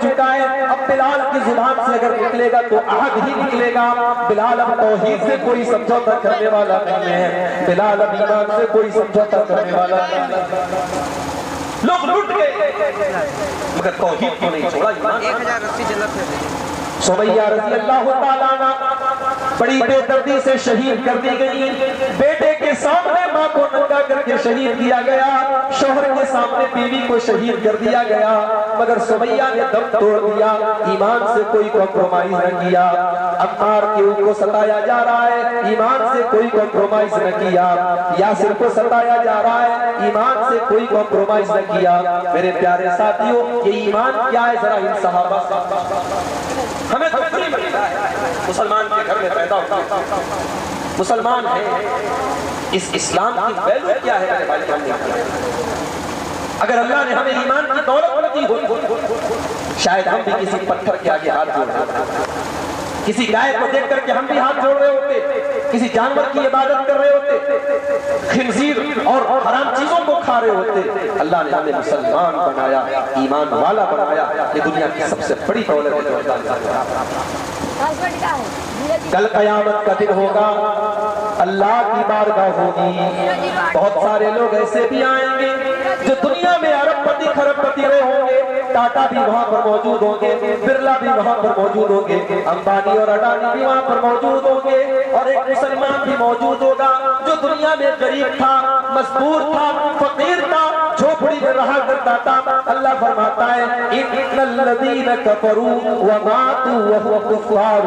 चुका है। अब बिलाल की जुबान से अगर निकलेगा तो अहद ही निकलेगा। बिलाल अब तौहीद से कोई समझौता करने वाला नहीं है। बिलाल अब ईमान से कोई समझौता करने वाला नहीं है। लोग लुट गए मगर तौहीद को नहीं छोड़ा। 1000 रस्सी जन्नत में। सुमैया रज़ी अल्लाह ताला अन्हा बड़ी बेदर्दी से शहीद कर दी गई। बेटे के सामने मां को नंगा करके शहीद किया गया। शोहर के सामने बीवी को शहीद कर दिया गया। मगर सुमैया ने दम तोड़ दिया, ईमान से कोई कॉम्प्रोमाइज न किया। अम्मार को सताया जा रहा है, ईमान से कोई कॉम्प्रोमाइज न किया। यासिर को सताया जा रहा है, ईमान से कोई कॉम्प्रोमाइज न किया। मेरे प्यारे साथियों, ये ईमान क्या है जरा इन सहाबा हमें तो नहीं मिलता है। मुसलमान के घर में पैदा होता मुसलमान है, इस इस्लाम की वैल्यू क्या है मेरे भाई? हम नहीं किया। अगर अल्लाह ने हमें ईमान की दौलत दी हो शायद हम भी किसी पत्थर के आगे हाथ जोड़ रहे होते, किसी गाय को देख करके हम भी हाथ जोड़ रहे होते, किसी जानवर की इबादत कर रहे होते, खिंजीर और हराम चीजों को खा रहे होते। अल्लाह ने हमें मुसलमान बनाया, ईमान वाला बनाया। ये दुनिया की सबसे बड़ी दौलत है जो अल्लाह। कल कयामत का दिन होगा, अल्लाह की बारगाह होगी। बहुत सारे लोग ऐसे भी आएंगे जो दुनिया में अरबपति खरबपति रहे होंगे। टाटा भी वहां पर मौजूद होंगे, बिरला भी वहां पर मौजूद होंगे, अंबानी और अडानी भी वहां पर मौजूद होंगे। और एक मुसलमान भी मौजूद होगा जो दुनिया में गरीब था, मजबूर था, फकीर था, झोपड़ी में रहा करता था। अल्लाह फरमाता है इन्नल्लज़ीना कफरू व मातू व हुवा कुफ़ार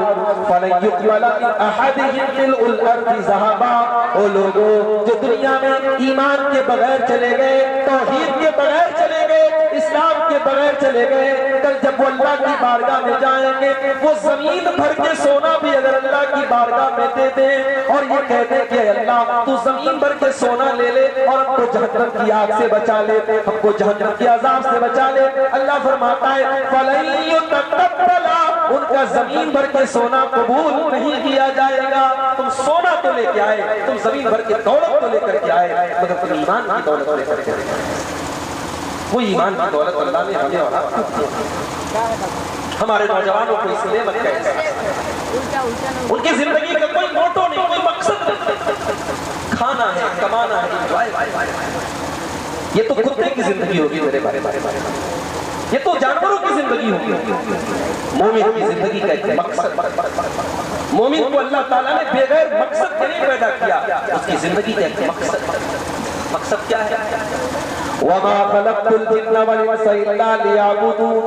फलन युक़बल मिन अहदिहिम मिल्उल अर्ज़ि ज़हबा। ओ लोगों जो दुनिया में ईमान के बगैर चले गए, तौहीद के बगैर चले गए, इस्लाम के बगैर चले गए, कल जब वो अल्लाह की बारगाह में जाएंगे, वो जमीन भर के सोना भी अगर अल्लाह की बारगाह में दे दे और ये कह दे कि अल्लाह तू जमीन भर के सोना ले ले और हमको जहन्नम की आग से बचा ले, हमको जहन्नम के अजाब से बचा ले। अल्लाह फरमाता है फलन युतक़ब्बला, उनका जमीन भर के सोना कबूल नहीं किया जाएगा। तुम सोना तो लेके आए, तुम जमीन भर के दौलत तो लेकर के आए, मगर तुम ईमान की दौलत लेकर के आए। वो ईमान की दौलत अल्लाह ने हमें और हमारे नौजवानों को इसलिए मत कहते, उनकी जिंदगी का कोई मोटो नहीं, कोई मकसद नहीं, खाना है, कमाना है। ये तो कुत्ते की जिंदगी होगी मेरे बारे बारे, ये तो जानवरों की जिंदगी होगी। मोमिन की जिंदगी का एक मकसद, मोमिन को अल्लाह ताला ने बगैर मकसद के नहीं पैदा किया, उसकी जिंदगी का एक मकसद क्या है? वमा खलक़तुल जिन्ना वल इंसा इल्ला लियअबुदून।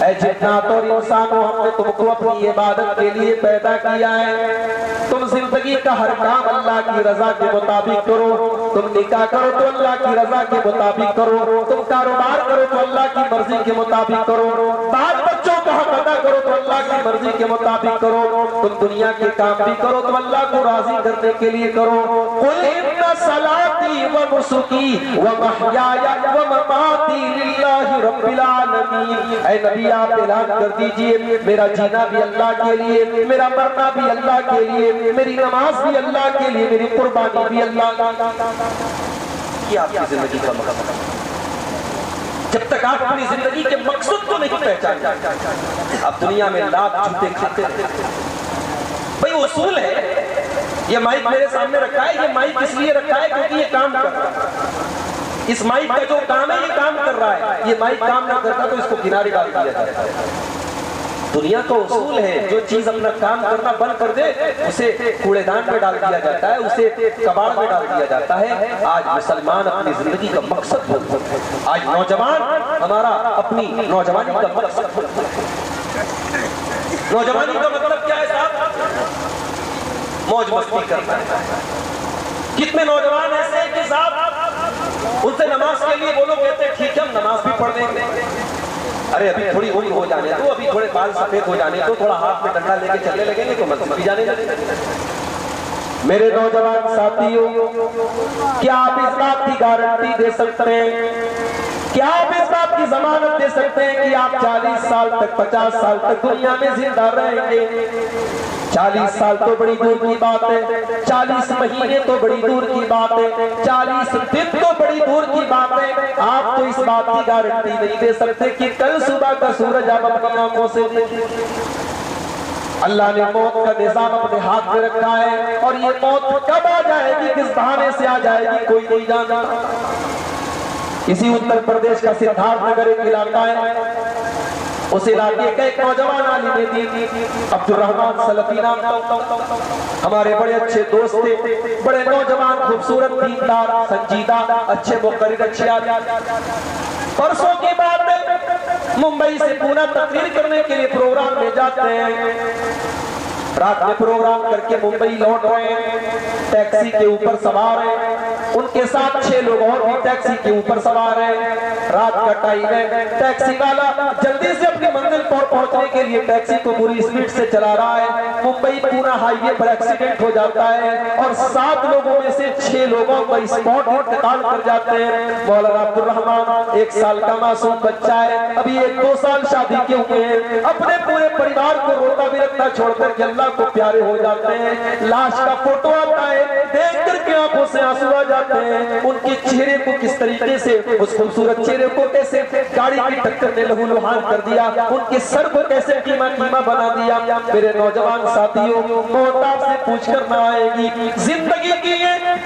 ऐ जिन्नात और इंसानों, हमने तुमको अपनी इबादत के लिए पैदा किया है। तुम जिंदगी का हर काम अल्लाह की रजा के मुताबिक करो। तुम निकाह करो तो अल्लाह की रजा के मुताबिक करो, तुम कारोबार करो तो अल्लाह की मर्जी के मुताबिक करो, बाल बच्चों का हक अदा करो तो अल्लाह की मर्जी के मुताबिक करो, तुम दुनिया के काम भी करो तो अल्लाह को राजी करने के लिए करो। कुल इन्ना सलाती व नुसुकी व महयाया व ममाती लिल्लाहि रब्बिल आलमीन। ऐ नबी आप ऐलान कर दीजिए, मेरा जीना भी अल्लाह के लिए, मेरा मरना भी अल्लाह के लिए, मेरी नमाज भी अल्लाह के लिए, मेरी कुर्बानी भी अल्लाह की। आपकी जिंदगी का मकसद, जब तक आप अपनी जिंदगी के मकसद को नहीं पहचानते, आप दुनिया में लाख जूते खाते भाई। उसूल है, ये माइक मेरे सामने रखा है, ये माइक इसलिए रखा है क्योंकि ये काम कर रहा है। इस माइक का जो काम है ये काम कर रहा है, ये माइक काम ना करता तो इसको किनारे डाल दिया जाता है। दुनिया का उसूल है, जो चीज अपना काम करना बंद कर दे उसे कूड़ेदान में डाल दिया जाता है, उसे कबाड़ में डाल दिया जाता है। आज मुसलमान अपनी जिंदगी का मकसद बोलते हैं, आज नौजवान हमारा अपनी नौजवानी का मकसद बोलते हैं। नौजवानी का मतलब क्या है साहब? मौज मस्ती करना है। कितने नौजवान ऐसे कि साहब उनसे नमाज के लिए वो लोग कहते हैं ठीक है हम नमाज भी पढ़ लेंगे, अरे अभी थोड़ी उम्र हो जाने तो, अभी थोड़े बाल सफेद हो जाने तो, थोड़ा हाथ में डंडा लेके चलने लगेंगे तो मस्जिद भी जाने लगेंगे। मेरे नौजवान साथियों, क्या आप इस बात की गारंटी दे सकते हैं, क्या आप इस बात की जमानत दे सकते हैं कि आप 40 साल तक 50 साल तक दुनिया में जिंदा रहेंगे? 40 साल तो बड़ी दूर की बात है, 40 महीने तो बड़ी दूर की बात है, 40 दिन तो बड़ी दूर की बात है। आप तो इस बात की गारंटी नहीं दे सकते कि कल सुबह का सूरज आप अपनी आंखों से देखेंगे। अल्लाह ने मौत का निजाम अपने हाथ में रखा है और ये मौत कब आ जाएगी, किस बहाने से आ जाएगी, कोई नहीं जानता। इसी उत्तर प्रदेश का सिद्धार्थ नगर एक इलाका है, उस इलाके का एक नौजवान आलिम दीन अब्दुल रहमान सलफी नाम हमारे बड़े अच्छे दोस्त थे, बड़े नौजवान खूबसूरत दीनदार संजीदा अच्छे मुकर्रिर अच्छे आलिम। परसों की बात है, मुंबई से पूना तकरीर करने के लिए प्रोग्राम में जाते हैं। रात में प्रोग्राम करके मुंबई लौट रहे हैं, टैक्सी के ऊपर सवार हैं, उनके साथ 6 लोग और भी टैक्सी के ऊपर सवार हैं। रात का टाइम है, टैक्सी वाला जल्दी से अपनी मंजिल पर पहुंचने के लिए टैक्सी को पूरी स्पीड से चला रहा है। मुंबई पूना हाईवे पर एक्सीडेंट हो जाता है और 7 लोगों में से 6 लोगों को स्पॉट इंतकाल कर जाते हैं। मौलाना अब्दुल रहमान 1 साल का मासूम बच्चा है, अभी 1-2 साल शादी के हुए हैं, अपने पूरे परिवार को रोता बिरखता छोड़कर के अल्लाह को प्यारे हो जाते हैं। लाश का फोटो आता है, देख करके आंखों से आंसू आ जाते हैं। उनके चेहरे को किस तरीके से, उस खूबसूरत चेहरे को कैसे गाड़ी की टक्कर ने लहूलुहान कर दिया, उनके सर को कैसे कीमा कीमा बना दिया। मेरे नौजवान साथियों, मौत आपसे पूछ कर ना आएगी,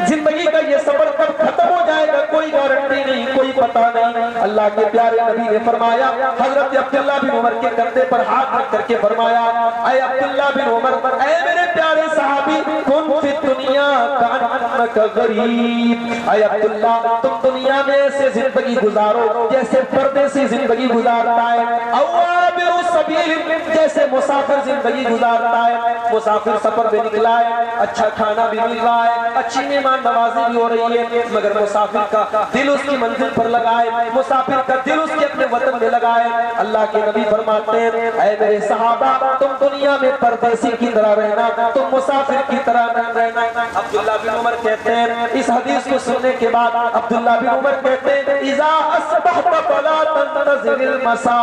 जिंदगी का ये सफर कब खत्म हो जाएगा कोई गारंटी नहीं, कोई पता नहीं। अल्लाह के प्यारे नबी ने फरमाया, हजरत अब्दुल्लाह बिन उमर के कंधे पर हाथ रख करके फरमाया, ऐ अब्दुल्लाह बिन उमर, ऐ मेरे प्यारे सहाबी, कुन फी दुनिया कअन्नका गरीब। ऐ अब्दुल्ला, तुम दुनिया में ऐसे जिंदगी गुजारो जैसे परदेसी जिंदगी गुजारता है, अव्वाबिरु सबील, जैसे मुसाफिर जिंदगी गुजारता है। मुसाफिर सफर में निकला है, अच्छा खाना भी मिल रहा है, अच्छी मेहमान नवाजी भी हो रही है, मगर मुसाफिर का दिल उसकी मंजिल पर लगा है, मुसाफिर का दिल उसके अपने वतन में लगा है। अल्लाह के नबी फरमाते हैं, ऐ मेरे सहाबा, तुम दुनिया में परदेसी की तरह रहना, तुम मुसाफिर की तरह न रहना। अब्दुल्लाह बिन उमर कहते हैं, इस हदीस को सुनने के बाद अब्दुल्लाह बिन उमर कहते हैं, इज़ा अस्बहत फला तंतज़िरिल मसा,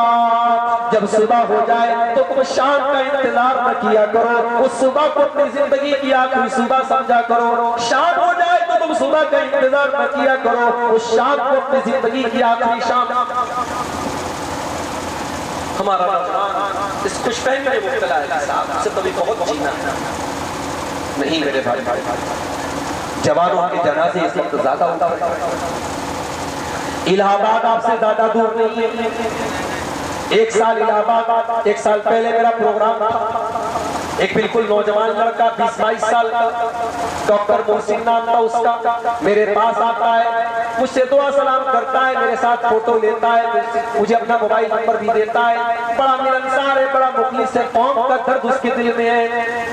जब सुबह हो जाए तो तुम शाम का इंतजार न किया करो, उस सुबह को अपनी जिंदगी की आखिरी सुबह समझा करो। शाम हो जाए तो तुम सुबह का इंतजार न किया करो, उस शाम को अपनी जिंदगी की आखिरी शाम। हमारा नौजवान इस खुशफहमी में मुब्तला है, साहब से कभी बहुत जीना नहीं मेरे भाई। जवानों के जनाजे इस वक्त ज्यादा होता है। इलाहाबाद आपसे ज्यादा दूर नहीं है। 1 साल इलाहाबाद, 1 साल पहले मेरा प्रोग्राम था, एक बिल्कुल नौजवान लड़का 20-22 साल का, डॉक्टर मोहसिन नाम था उसका, मेरे पास आता है, मुझसे दुआ सलाम करता है, मेरे साथ फोटो लेता है, मुझे अपना मोबाइल नंबर भी देता है। बड़ा मिलनसार है, बड़ा मुखलिस है, कौम का दर्द उसके दिल में है।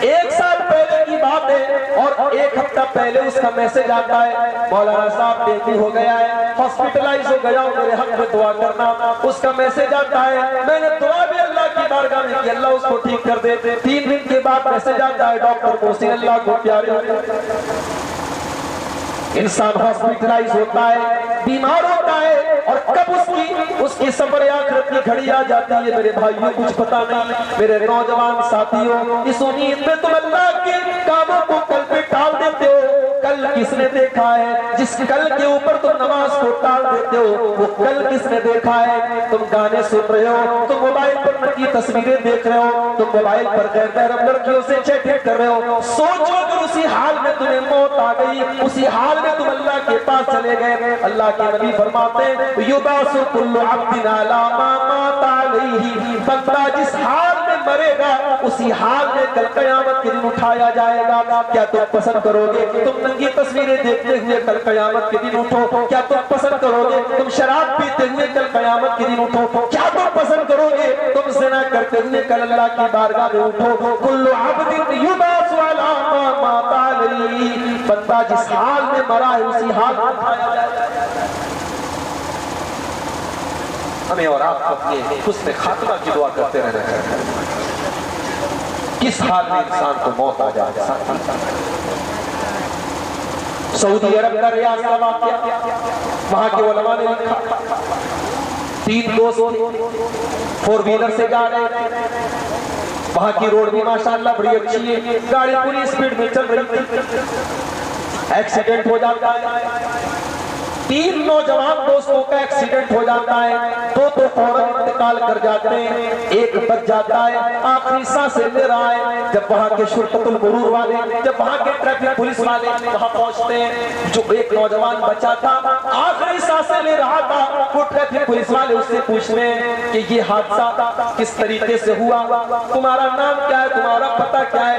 1 साल पहले की बात है और 1 हफ्ता पहले उसका मैसेज आता है, मौलाना साहब डेंगू हो गया है, हॉस्पिटलाइज हो गया, मेरे हक में दुआ करना। उसका मैसेज आता है, मैंने दुआ भी अल्लाह की बारगाह में की, अल्लाह उसको ठीक कर दे। 3 दिन के बाद मैसेज आता है, डॉक्टर मोहसिन, अल्लाह को प्यारे इंसान हॉस्पिटलाइज होता है, बीमार होता है, और कब उसकी सफर आखिरत की घड़ी आ जाती है मेरे भाइयों कुछ पता नहीं। मेरे नौजवान साथियों, इस उम्मीद में तुम अल्लाह के कामों को कल पे टाल देते हो। कल किसने देखा है? जिस कल के ऊपर तुम नमाज को टाल देते हो, वो कल किसने देखा है? तुम गाने सुन रहे हो, तुम मोबाइल पर नकी तस्वीरें देख रहे हो, तुम मोबाइल पर गैर लड़कियों से चैटिंग कर रहे हो। सोचो अगर उसी हाल में तुम्हें मौत आ गई, उसी हाल में तुम अल्लाह के पास चले गए। अल्लाह के नबी फरमाते हैं, युबासु कुल्लु अब्दिन अला मा माता अलैहि, बंदा जिस हाल में मरेगा उसी हाल में कल कयामत के दिन उठाया जाएगा। क्या तुम पसंद करोगे तुम नंगी तस्वीरें देखते हुए कल कयामत के दिन उठो? क्या तुम पसंद करोगे तुम शराब पीते हुए कल कयामत के दिन उठो? क्या तुम पसंद करोगे तुम ज़िना करते हुए कल अल्लाह की बारगाह में उठो? कुल्लु अब्दिन युबासु अला मा माता अलैहि, बंदा जिस हाल में मरा है उसी हाल में उठाया जाएगा। हमें और आपको अपने हुस्न खातिमा की दुआ करते रहना चाहिए। किस हाल में इंसान को मौत आ जाए। सऊदी अरब का रियाद का वाक़या, वहां के उलमा ने लिखा, 3 दोस्त 4 व्हीलर से जा रहे थे, वहां की रोड भी माशाल्लाह बड़ी अच्छी है, गाड़ी पूरी स्पीड में चल रही थी, एक्सीडेंट हो जाता है। 3 नौजवान दोस्तों का एक्सीडेंट हो जाता है, 2 तो फौरन इंतकाल कर जाते हैं, 1 बच जाता है, आखिरी सांसें ले रहा है। जब वहां के शुर्तुल गुरूर वाले, जब वहां के ट्रैफिक पुलिस वाले वहां पहुंचते हैं, जो 1 नौजवान बचा था आखिरी सांसें ले रहा था, वो ट्रैफिक पुलिस वाले उससे पूछते हैं कि ये हादसा किस तरीके से हुआ, तुम्हारा नाम क्या है, तुम्हारा पता क्या है।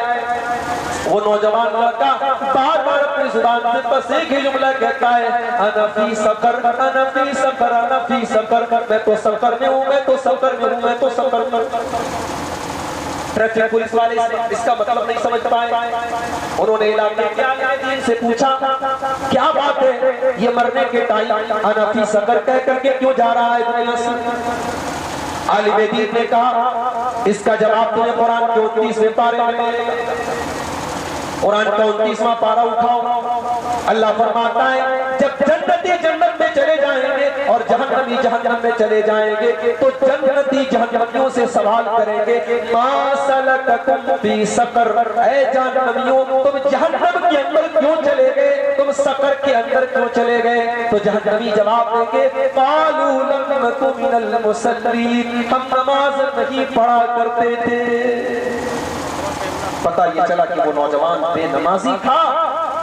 वो नौजवान लड़का बार बार अपनी जुबान से बस एक ही जुमला कहता है, अनफी सफर, अनफी सफर, अनफी सफर, मैं तो सफर में हूँ, मैं तो सफर में हूँ, मैं तो सफर में। ट्रैफिक पुलिस वाले इसका मतलब नहीं समझ पाए। उन्होंने इलाके के आलिम से पूछा, क्या बात है, ये मरने के टाइम अनफी सफर कह करके क्यों जा रहा है दुनिया से। आलिम दीन ने कहा, इसका जवाब तुम्हें कुरान के 29वें पारे में मिलेगा। कुरान का 29वां पारा उठाओ, अल्लाह फरमाता है, जब जन्नती जन्नत में चले जाएंगे और जहन्नमी जहन्नम में चले जाएंगे तो जन्नती जहन्नमियों से सवाल करेंगे, मा सलककुम फी सकर, ऐ जहन्नमियों तुम जहन्नम के अंदर क्यों चले गए, तुम सकर के अंदर क्यों चले गए। तो जहन्नमी जवाब देंगे, कालू लम नकु मिनल मुसल्लीन, हम नमाज नहीं पढ़ा करते थे। पता ये चला कि वो नौजवान बेनमाजी था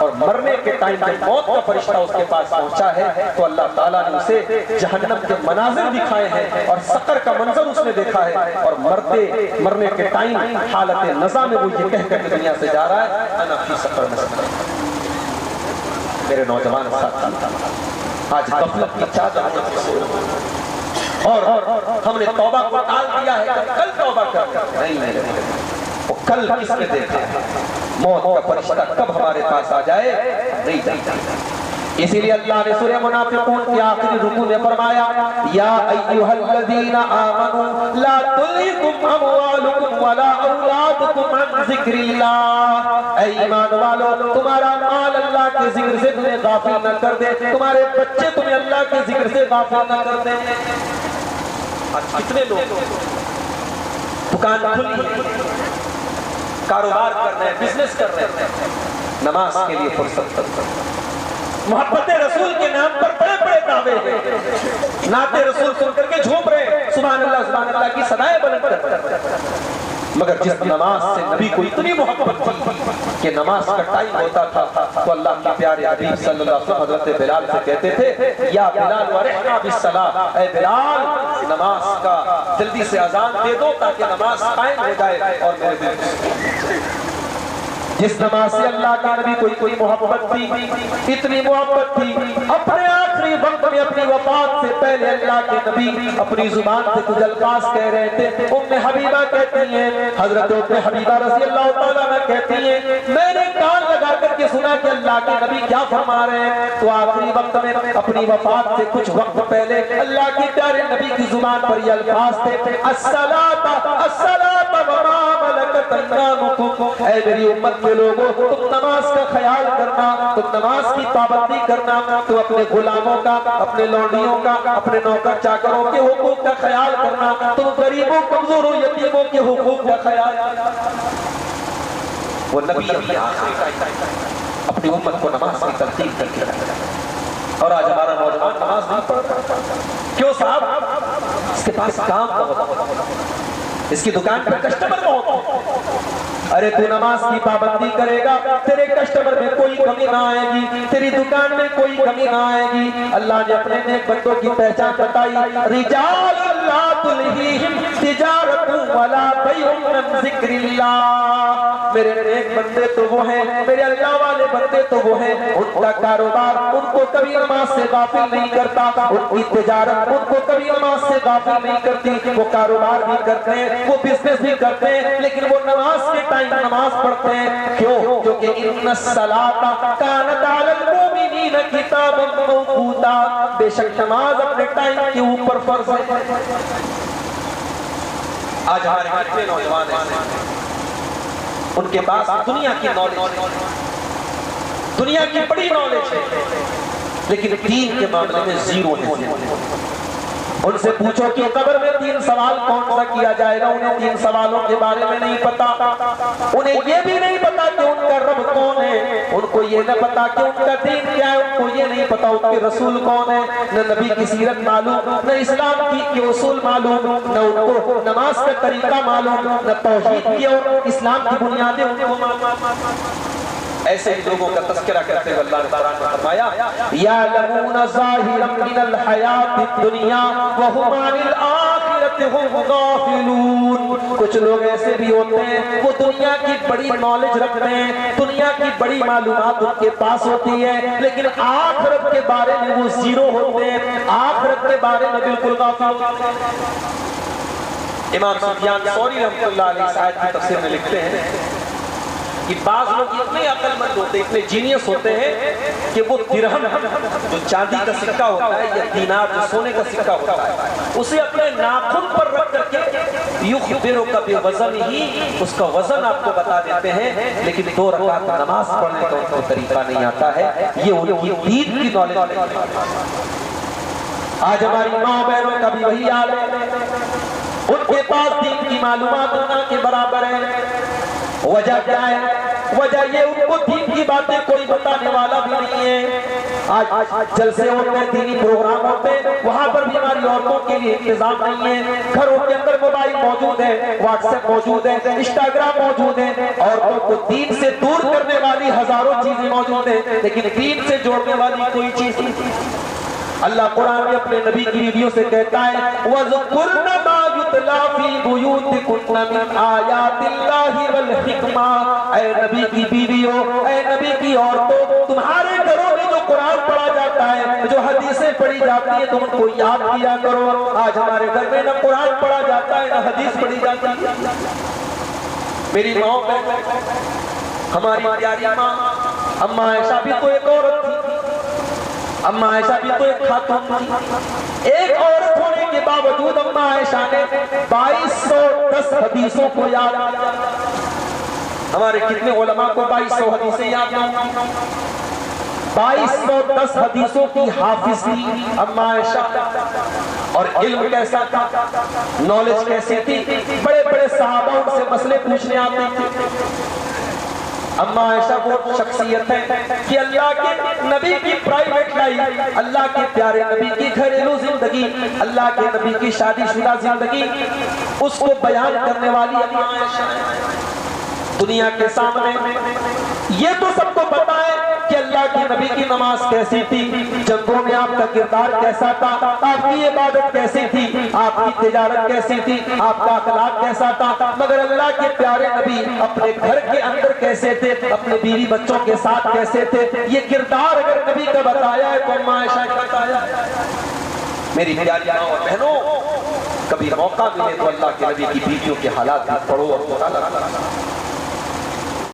और मरने के टाइम जब मौत का फरिश्ता उसके पास पहुंचा है तो अल्लाह ताला ने उसे जहन्नम के मनाजिर दिखाए हैं और सकर का मंजर उसने देखा है और मरने के टाइम हालत नज़ा में वो ये कह कर दुनिया से जा रहा है, अना फी सकर में सकर। मेरे नौजवान साथी, आज गफलत की चादर और हमने तौबा को टाल दिया है, कल तौबा कर नहीं, वो कल किसने देखा है, मौत का फरिश्ता कब हमारे पास आ जाए नहीं जानता। इसीलिए अल्लाह ने सूरह मुनाफिकून के आखिरी रुकू में फरमाया, या अय्युहल्लज़ीना आमनू ला तुल्हिकुम अमवालुकुम वला औलादुकुम अन ज़िक्रिल्लाह, ऐ ईमान वालों तुम्हारा माल अल्लाह के जिक्र से तुम्हें गाफिल न कर दे, तुम्हारे बच्चे तुम्हें अल्लाह के जिक्र से गाफिल न कर दे। आज कितने लोग दुकान खुली, कारोबार कर रहे हैं, बिजनेस कर रहे हैं, नमाज के लिए फुर्सत करते हैं, मोहब्बत रसूल के नाम पर बड़े बड़े दावे हैं, नाते रसूल सुन करके झूम रहे हैं, सुभान अल्लाह की सदाएं बुलंद करते हैं। मगर जिस नमाज से नबी को इतनी मोहब्बत थी कि नमाज का टाइम होता था तो अल्लाह के प्यारे हबीब सल्लल्लाहु अलैहि वसल्लम हजरत बिलाल से कहते थे, या बिलाल वरहना बिस्सलाह, ऐ बिलाल नमाज का जल्दी से अजान दे दो ताकि नमाज कायम हो जाए। और मेरे दिल जिस नमाज से अल्लाह के नबी को कोई मोहब्बत थी, इतनी मोहब्बत थी, अपने आखिरी वक्त में अपनी वफात से पहले अल्लाह के नबी अपनी जुबान से कुछ अल्फाज कह रहे थे। उम्मे हबीबा कहती हैं, हजरत उम्मे हबीबा रज़ी अल्लाह तआला अन्हा कहती हैं, मैंने कान लगा करके सुना कि अल्लाह के नबी क्या फरमा रहे हैं। तो आखिरी वक्त में अपनी वफात से कुछ वक्त पहले अल्लाह के प्यारे नबी की जुबान पर ये अल्फाज थे, अस्सलाता अस्सलाता व मा मलकत अयमानुकुम, ऐ मेरी उम्मत के लोगों तुम नमाज का ख्याल करना, तुम नमाज की पाबंदी करना, तुम अपने गुलामों का, अपने लौंडियों का, अपने नौकर चाकरों के हुकूक का ख्याल करना, तुम गरीबों कमजोरों यतीमों के हुकूक का ख्याल करना। वो नबी अपनी उम्मत को नमाज की तरतीब करके रखा और आज हमारा नौजवान नमाज नहीं पढ़ता। क्यों साहब? इसके पास काम बहुत, इसकी दुकान पर कस्टमर बहुत। अरे तू नमाज की पाबंदी करेगा, तेरे कस्टमर में कोई कमी ना आएगी, तेरी दुकान में कोई कमी ना आएगी। अल्लाह ने अपने नेक बंदों की पहचान बताई, रिजाल ला तुल्हीहिम तिजारतु वला बैउन अन ज़िक्रिल्लाह। मेरे नेक बंदे तो वो हैं, मेरे अल्लाह वाले बंदे तो वो हैं, उनका कारोबार उनको कभी नमाज से गाफिल नहीं करता, उनकी तिजारत उनको कभी नमाज से गाफिल नहीं करती। वो कारोबार भी करते हैं, वो बिजनेस भी करते हैं, लेकिन वो नमाज के टाइम नमाज पढ़ते हैं। क्यों? क्योंकि इन्नस्सलाता कानत अलल मुमिनीना किताबन मौकूता, बेशक नमाज अपने टाइम के ऊपर फर्ज है। आज हमारे कितने नौजवान हैं, उनके पास दुनिया की नॉलेज, दुनिया की बड़ी नॉलेज है, लेकिन दीन के मामले में जीरो है। उनसे पूछो कि कब्र में 3 सवाल कौन सा किया जाएगा। उन्हें 3 सवालों के बारे में नहीं पता। उन्हें ये भी नहीं पता कि उनका रब कौन है, उनको ये न पता कि उनका दीन क्या है, उनको ये नहीं पता उनके रसूल कौन है, न नबी की सीरत मालूम, न इस्लाम की उसूल मालूम, न उनको नमाज का तरीका मालूम, न तौहीद की और इस्लाम की बुनियादें उनको मालूम। ऐसे ही लोगों का तज़किरा करते हुए अल्लाह ने कुरान में फरमाया यालमूना ज़ाहिरम मिनल हयातिद दुनिया व हुम अनिल आखिरति हुम गाफिलून। कुछ लोग ऐसे भी होते हैं वो दुनिया की बड़ी नॉलेज रखते हैं, दुनिया की बड़ी मालूमात उनके पास होती है, लेकिन आखिरत के बारे में वो जीरो होते हैं, आखिरत के बारे में बिल्कुल गाफिल। इमाम सुफियान सौरी रहमतुल्लाह अलैह इस आयत की तफसीर में लिखते हैं कि बाज़ लोग इतने अक्लमंद होते हैं, इतने जीनियस होते हैं कि वो दिरहम जो चांदी का सिक्का होता है या दीनार जो सोने का सिक्का होता है उसे अपने नाखून पर रख करके युखबिरु का बिवज़न ही उसका वजन आपको बता देते हैं, लेकिन 2 रकात नमाज पढ़ने का उनको तरीका नहीं आता है। ये उनकी दीन की नॉलेज नहीं। आज हमारी माँ बहनों का भी वही हाल है, उनके पास दीन की मालूमात ना के बराबर है। वजह क्या है? वजह ये उनको दीन की बातें कोई बताने वाला भी नहीं है। आज जलसे होते हैं, दीनी प्रोग्राम होते हैं, वहां पर भी हमारी औरतों के लिए इंतजाम नहीं है। घरों के अंदर मोबाइल मौजूद है, व्हाट्सएप मौजूद है, इंस्टाग्राम मौजूद है, औरतों को दीन से दूर करने वाली हजारों चीजें मौजूद है, लेकिन दीन से जोड़ने वाली कोई चीज नहीं। अल्लाह कुरान में अपने नबी की वीडियो से कहता है वज़कुरना मा युतला फी बुयूतिकुन्ना मिन आयातिल्लाहि वल हिकमा। ऐ नबी की बीवियों, ऐ नबी की औरतों, तुम्हारे घरों में जो कुरान पढ़ा जाता है, जो हदीसें पढ़ी जाती है, तुम उनको याद किया करो। आज हमारे घर में न कुरान पढ़ा जाता है न हदीस पढ़ी जाती है। मेरी माँ हमारी प्यारी माँ अम्मा आयशा भी तो एक औरत थी, अम्मा आयशा भी तो एक खातून थी। एक औरत होने के बावजूद अम्मा आयशा ने 2210 हदीसों को याद किया। हमारे कितने उलमा को 2200 हदीसें याद नहीं? 2210 हदीसों की हाफिज थी अम्मा आयशा। और इल्म कैसा था, नॉलेज कैसी थी, बड़े बड़े सहाबा उनसे मसले पूछने आते थे। अम्मा आयशा वो शख्सियत है कि अल्लाह के नबी की प्राइवेट लाइफ, अल्लाह के प्यारे नबी की घरेलू जिंदगी, अल्लाह के नबी की शादीशुदा जिंदगी, उसको बयान करने वाली अम्मा आयशा दुनिया के सामने। ये तो सबको पता है कि अल्लाह के नबी की नमाज कैसी थी, जंगों में आपका किरदार कैसा था, आपकी इबादत कैसी थी, आपकी तिजारत कैसी थी, आपका अखलाक कैसा था, मगर अल्लाह के प्यारे नबी अपने घर के अंदर कैसे थे, अपने बीवी बच्चों के साथ कैसे थे, ये किरदार अगर नबी का बताया है तो अम्मा आयशा का बताया। मेरी प्यारी माँ और बहनों, कभी मौका मिले तो अल्लाह के नबी की बीवियों के हालात पढ़ो और पता लगा।